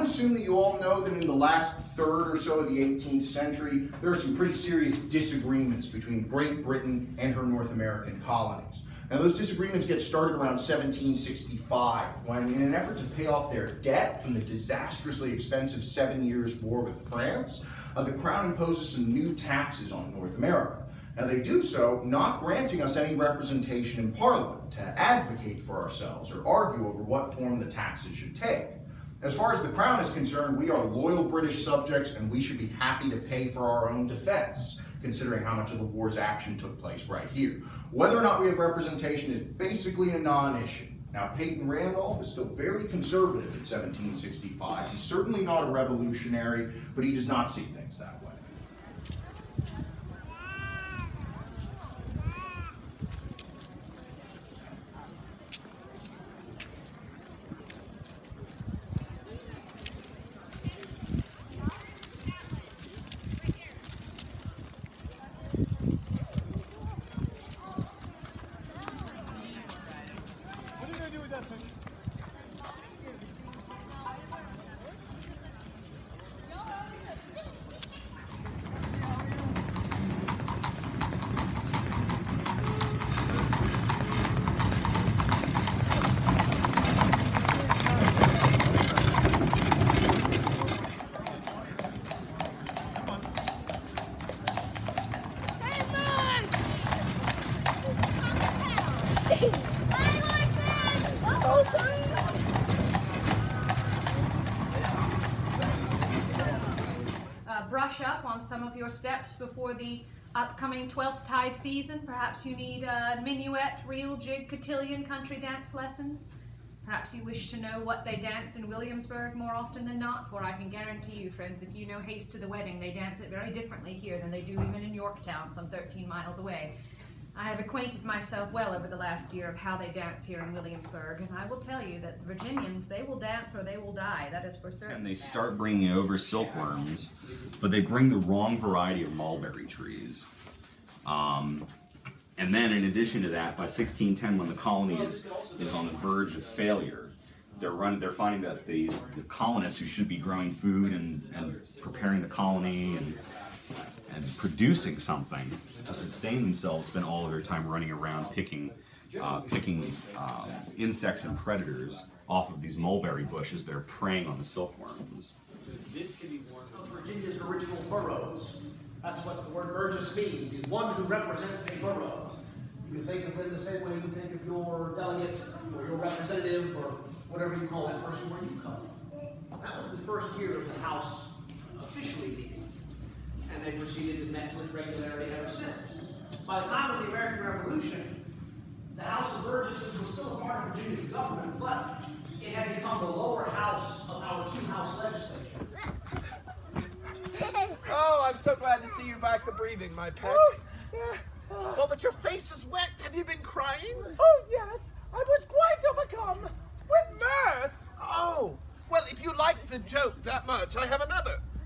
to assume that you all know that in the last third or so of the 18th century, there are some pretty serious disagreements between Great Britain and her North American colonies. Now, those disagreements get started around 1765, when, in an effort to pay off their debt from the disastrously expensive 7 Years' War with France, the Crown imposes some new taxes on North America. Now, they do so not granting us any representation in Parliament to advocate for ourselves or argue over what form the taxes should take. As far as the Crown is concerned, we are loyal British subjects and we should be happy to pay for our own defense, considering how much of the war's action took place right here. Whether or not we have representation is basically a non-issue. Now, Peyton Randolph is still very conservative in 1765. He's certainly not a revolutionary, but he does not see things that way. Brush up on some of your steps before the upcoming 12th tide season. Perhaps you need a minuet, reel, jig, cotillion, country dance lessons. Perhaps you wish to know what they dance in Williamsburg more often than not, for I can guarantee you, friends, if you know Haste to the Wedding, they dance it very differently here than they do even in Yorktown, some 13 miles away. I have acquainted myself well over the last year of how they dance here in Williamsburg, and I will tell you that the Virginians, they will dance or they will die, that is for certain. And they start bringing over silkworms, but they bring the wrong variety of mulberry trees. And then in addition to that, by 1610, when the colony is on the verge of failure, they're finding that the colonists who should be growing food and preparing the colony and producing something to sustain themselves spend all of their time running around picking insects and predators off of these mulberry bushes. They're preying on the silkworms. This can be one of Virginia's original boroughs. That's what the word burgess means. He's one who represents a borough. You can think of it the same way you think of your delegate or your representative or whatever you call that person where you come from. That was the first year of the House officially meeting. And they proceeded to met with regularity ever since. By the time of the American Revolution, the House of Burgesses was still a part of Virginia's government, but it had become the lower house of our two-house legislature. Oh, I'm so glad to see you back to breathing, my pet. Oh, but your face is wet. Have you been crying? Oh, yes. I was quite overcome with mirth. Oh, well, if you like the joke that much, I have another.